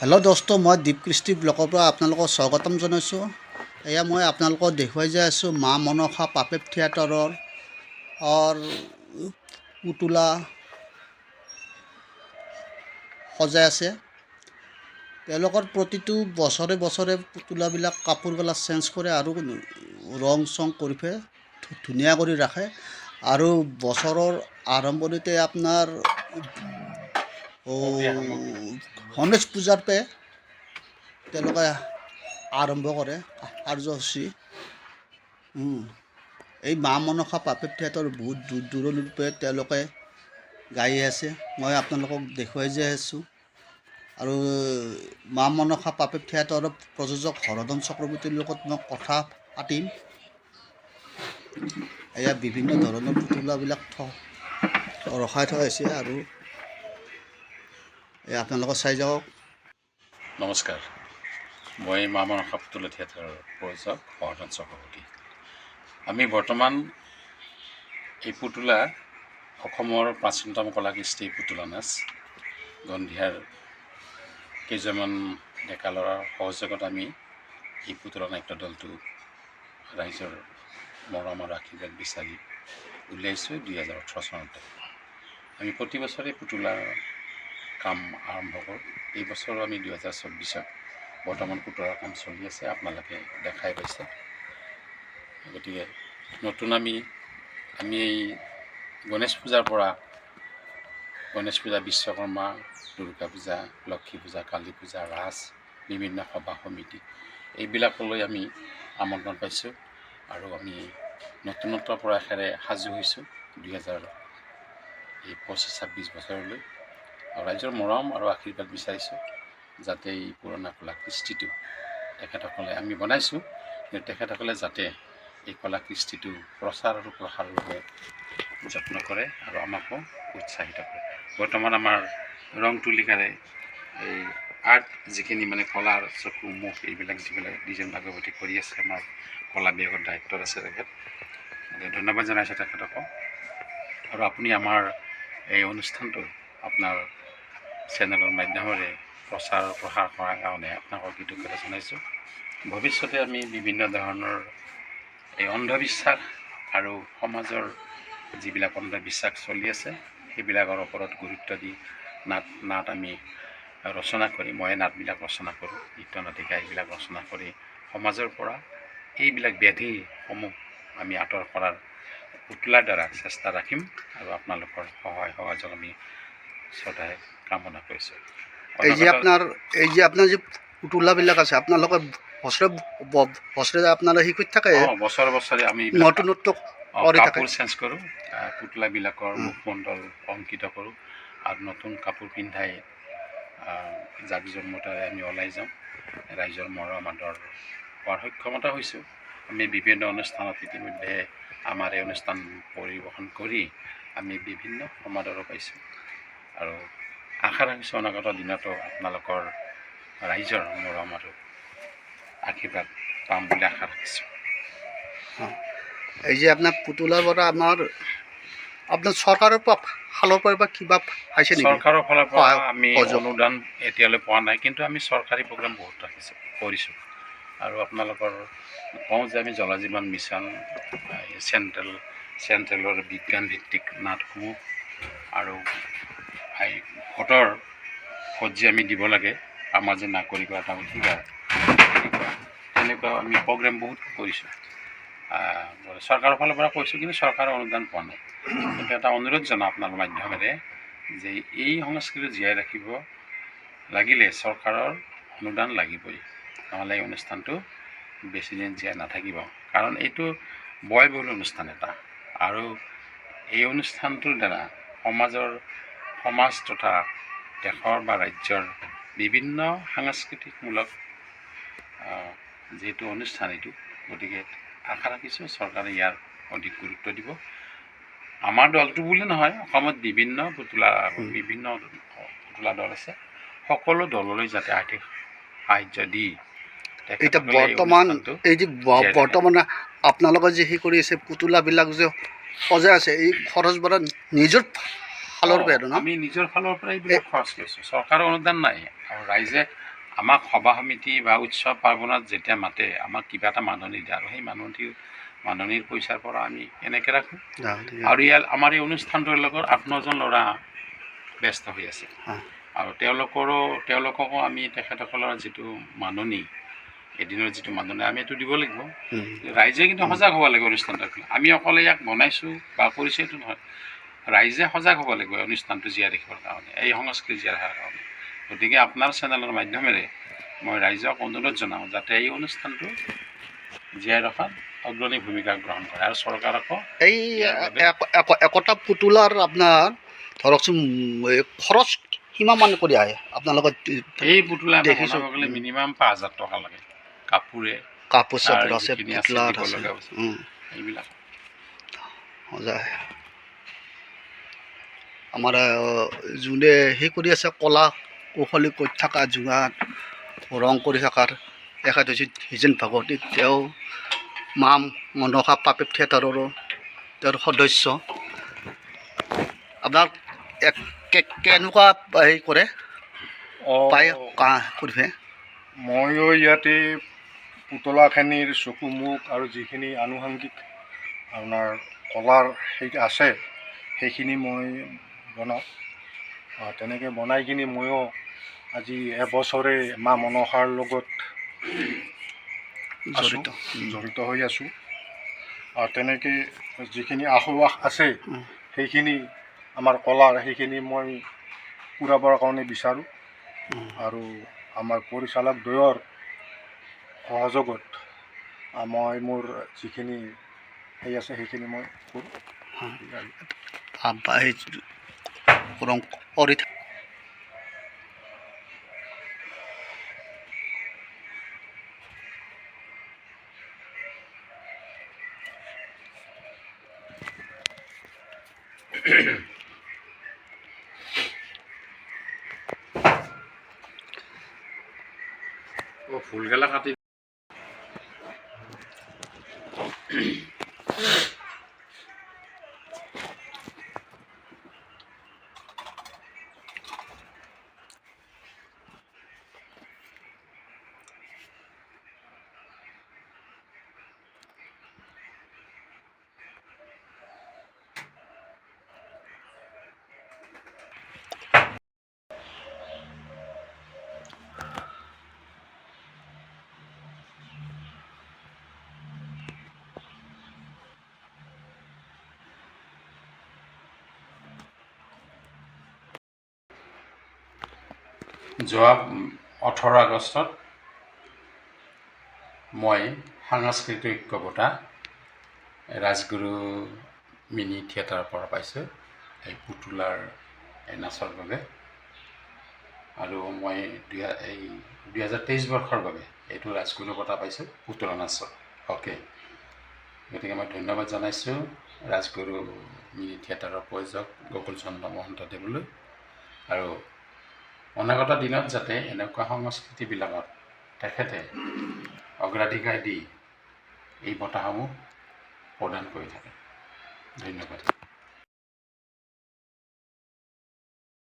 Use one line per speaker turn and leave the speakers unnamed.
Hello' দোস্ত, মই দীপকৃষ্টি ব্লকৰ পৰা আপোনালোকক স্বাগতম জনাইছোঁ। এয়া মই আপোনালোকক দেখুৱাই যাই আছোঁ মা মনসা পাপেট থিয়েটাৰৰ পুতলা সজাই আছে। তেওঁলোকৰ প্ৰতিটো বছৰে বছৰে পুতলাবিলাক কাপোৰবিলাক চেঞ্জ কৰে আৰু ৰং চং কৰি ধুনীয়া কৰি ৰাখে। আৰু বছৰৰ আৰম্ভণিতে আপোনাৰ গণেশ পূজাৰ পৰা তেওঁলোকে আৰম্ভ কৰে কাৰ্যসূচী। এই মা মনসা পাপেট থিয়েটাৰ বহুত দূৰ দূৰণিৰ পৰা তেওঁলোকে গাই আছে। মই আপোনালোকক দেখুৱাই যাই আছোঁ। আৰু মা মনসা পাপেট থিয়েটাৰৰ প্ৰযোজক হৰধন চক্ৰৱৰ্তীৰ লগত মই কথা পাতিম। এয়া বিভিন্ন ধৰণৰ পুতলাবিলাক ৰখাই থোৱা হৈছে আৰু আপোনালোকে চাই যাওক।
নমস্কাৰ, মই মা মনসা পুতলা থিয়েটাৰৰ প্ৰযোজক হৰধন চক্ৰৱৰ্তী। আমি বৰ্তমান এই পুতলা অসমৰ প্ৰাচীনতম কলা কৃষ্টি পুতলা নাচ গন্ধিয়াৰ কেইজনমান ডেকা ল'ৰাৰ সহযোগত আমি এই পুতলা নাট্য দলটো ৰাইজৰ মৰম আৰু আশীৰ্বাদ বিচাৰি উলিয়াইছোঁ 2018 চনতে। আমি প্ৰতি বছৰে পুতলাৰ কাম আৰম্ভ কৰোঁ। এই বছৰো আমি 2024ত বৰ্তমান পুতলাৰ কাম চলি আছে, আপোনালোকে দেখাই পাইছে। গতিকে নতুন আমি এই গণেশ পূজাৰ পৰা গণেশ পূজা, বিশ্বকৰ্মা, দুৰ্গা পূজা, লক্ষী পূজা, কালী পূজা, ৰাস, বিভিন্ন সভা সমিতি এইবিলাকলৈ আমি আমন্ত্ৰণ পাইছোঁ আৰু আমি নতুনত্বৰ প্ৰয়াসেৰে সাজু হৈছোঁ 2025-26 বছৰলৈ। আৰু ৰাইজৰ মৰম আৰু আশীৰ্বাদ বিচাৰিছোঁ যাতে এই পুৰণা কলা কৃষ্টিটো তেখেতসকলে আমি বনাইছোঁ, কিন্তু তেখেতসকলে যাতে এই কলা কৃষ্টিটো প্ৰচাৰ আৰু প্ৰসাৰৰ বাবে যত্ন কৰে আৰু আমাকো উৎসাহিত কৰে। বৰ্তমান আমাৰ ৰং তুলিকাৰে এই আৰ্ট যিখিনি মানে কলাৰ চকু মুখ এইবিলাক যিবিলাক ডিজাইন ভাগৱতী কৰি আছে, আমাৰ কলা বিভাগৰ দায়িত্বত আছে তেখেত। ধন্যবাদ জনাইছোঁ তেখেতক। আৰু আপুনি আমাৰ এই অনুষ্ঠানটো আপোনাৰ চেনেলৰ মাধ্যমেৰে প্ৰচাৰ প্ৰসাৰ কৰাৰ কাৰণে আপোনালোকক কৃতজ্ঞতা জনাইছোঁ। ভৱিষ্যতে আমি বিভিন্ন ধৰণৰ এই অন্ধবিশ্বাস আৰু সমাজৰ যিবিলাক অন্ধবিশ্বাস চলি আছে সেইবিলাকৰ ওপৰত গুৰুত্ব দি নাট আমি ৰচনা কৰি, মই নাটবিলাক ৰচনা কৰোঁ, নৃত্য নাটিকা এইবিলাক ৰচনা কৰি সমাজৰ পৰা এইবিলাক ব্যাধিসমূহ আমি আঁতৰ কৰাৰ পুতলাৰ দ্বাৰা চেষ্টা ৰাখিম আৰু আপোনালোকৰ সহায় সহযোগ আমি সদায় কামনা কৰিছোঁ।
এই যে আপোনাৰ যে পুতলাবিলাক আছে, আপোনালোকে বছৰে আপোনালোকে শিকি থাকে,
বছৰে বছৰে আমি
নতুনত্ব
কাপোৰ চেঞ্জ কৰোঁ, পুতলাবিলাকৰ মুখমণ্ডল অংকিত কৰোঁ আৰু নতুন কাপোৰ পিন্ধাই জাক জমকতাৰে আমি ওলাই যাওঁ। ৰাইজৰ মৰম আদৰ হোৱাৰ সক্ষমতা হৈছোঁ। আমি বিভিন্ন অনুষ্ঠানত ইতিমধ্যে আমাৰ এই অনুষ্ঠান পৰিৱেশন কৰি আমি বিভিন্ন সমাদৰো পাইছোঁ আৰু আশা ৰাখিছোঁ অনাগত দিনতো আপোনালোকৰ ৰাইজৰ মৰম আৰু আশীৰ্বাদ পাম বুলি আশা ৰাখিছোঁ।
এই যে আপোনাৰ পুতলাৰ পৰা আপোনাৰ চৰকাৰৰ ফালৰ পৰা কিবা পাইছে নেকি?
চৰকাৰৰ ফালৰ পৰা আমি অনুদান এতিয়ালৈ পোৱা নাই, কিন্তু আমি চৰকাৰী প্ৰগ্ৰাম বহুত কৰিছোঁ। আৰু আপোনালোকৰ কওঁ যে আমি জল জীৱন মিছন, চেণ্ট্ৰেলৰ বিজ্ঞান ভিত্তিক নাটসমূহ আৰু ভোট যে আমি দিব লাগে, আমাৰ যে নাগৰিকৰ এটা অধিকাৰ, তেনেকুৱা আমি প্ৰগ্ৰেম বহুত কৰিছোঁ। চৰকাৰৰ ফালৰ পৰা কৈছোঁ, কিন্তু চৰকাৰৰ অনুদান পোৱা নাই। কিন্তু এটা অনুৰোধ জনাওঁ আপোনাৰ মাধ্যমেৰে যে এই সংস্কৃতি জীয়াই ৰাখিব লাগিলে চৰকাৰৰ অনুদান লাগিবই, নহ'লে এই অনুষ্ঠানটো বেছিদিন জীয়াই নাথাকিব। কাৰণ এইটো ব্যয়বহুল অনুষ্ঠান এটা, আৰু এই অনুষ্ঠানটোৰ দ্বাৰা সমাজ তথা দেশৰ বা ৰাজ্যৰ বিভিন্ন সাংস্কৃতিকমূলক যিহেতু অনুষ্ঠান এইটো, গতিকে আশা ৰাখিছোঁ চৰকাৰে ইয়াৰ অধিক গুৰুত্ব দিব। আমাৰ দলটো বুলি নহয়, অসমত বিভিন্ন পুতলা দল আছে, সকলো দললৈ যাতে আৰ্থিক সাহাৰ্য দি
এতিয়া বৰ্তমান আপোনালোকে যে কৰি আছে পুতলাবিলাক যে সজাই আছে, এই খৰচ বৰা নিজৰ ফালৰ পৰা
আমি নিজৰ ফালৰ পৰা এইবিলাক খৰচ কৰিছোঁ। চৰকাৰৰ অনুদান নাই আৰু ৰাইজে আমাক সভা সমিতি বা উৎসৱ পাৰ্বণত যেতিয়া মাতে আমাক কিবা এটা মাননি দিয়ে আৰু সেই মাননিৰ পইচাৰ পৰা আমি এনেকৈ ৰাখোঁ। আৰু আমাৰ এই অনুষ্ঠানটোৰ লগত 8-9জন ল'ৰা ব্যস্ত হৈ আছে আৰু তেওঁলোককো আমি তেখেতসকলৰ যিটো মাননি, এদিনৰ যিটো মাননি আমি এইটো দিব লাগিব। ৰাইজে কিন্তু সজাগ হ'ব লাগিব অনুষ্ঠানটোক। আমি অকলে ইয়াক বনাইছোঁ বা কৰিছোঁ এইটো নহয়, ৰাইজে সজাগ হ'ব লাগিব অনুষ্ঠানটো জীয়াই ৰাখিবৰ কাৰণে, এই সংস্কৃতি জীয়াই ৰখাৰ কাৰণে। গতিকে আপোনাৰ চেনেলৰ মাধ্যমেৰে মই ৰাইজক অনুৰোধ জনাওঁ যাতে এই অনুষ্ঠানটো জীয়াই ৰখাত অগ্ৰণী ভূমিকা গ্ৰহণ কৰে আৰু চৰকাৰকো
এই একোটা পুতলাৰ আপোনাৰ ধৰকচোন খৰচ কিমান কৰি আহে আপোনালোকৰ?
এই পুতলা দেখিছোঁ গ'লে মিনিমাম 5,000 টকা লাগে।
কাপোৰ চাপোৰ আছে,
এইবিলাক
আমাৰ যোনে সেই কৰি আছে কলা কৌশলী কৰি থকা যোগাত ৰং কৰি থকাৰ তেখেত হৈছে হিজেন ভাগৱতী। তেওঁ মা মনসা পাপেট থিয়েটাৰৰো তেওঁৰ সদস্য। আপোনাৰ কেনেকুৱা হেৰি কৰে পায় কৰিছে?
ময়ো ইয়াতে পুতলাখিনিৰ চকু মুখ আৰু যিখিনি আনুষংগিক আপোনাৰ কলাৰ সেই আছে সেইখিনি মই বনাওঁ। তেনেকৈ বনাই কিনি ময়ো আজি এবছৰে মা মনসাৰ লগত জড়িত হৈ আছোঁ। আৰু তেনেকৈ যিখিনি আশবাস আছে সেইখিনি আমাৰ কলাৰ সেইখিনি মই পূৰাবৰ কাৰণে বিচাৰোঁ। আৰু আমাৰ পৰিচালকদ্বয়ৰ সহযোগত মই মোৰ যিখিনি সেই আছে সেইখিনি মই কৰোঁ।
ফুলগেলা কাটি যোৱা 18 আগষ্টত মই সাংস্কৃতিক ঐক্য বঁটা ৰাজগুৰু মিনি থিয়েটাৰৰ পৰা পাইছোঁ এই পুতলাৰ এই নাচৰ বাবে। আৰু মই 2023 বৰ্ষৰ বাবে এইটো ৰাজগুৰু বঁটা পাইছোঁ পুতলা নাচৰ। গতিকে মই ধন্যবাদ জনাইছোঁ ৰাজগুৰু মিনি থিয়েটাৰৰ প্ৰযোজক গকুল চন্দ্ৰ মহন্তদেৱলৈ। আৰু অনাগত দিনত যাতে এনেকুৱা সংস্কৃতিবিলাকত তেখেতে অগ্ৰাধিকাৰ দি এই বঁটাসমূহ প্ৰদান কৰি থাকে। ধন্যবাদ।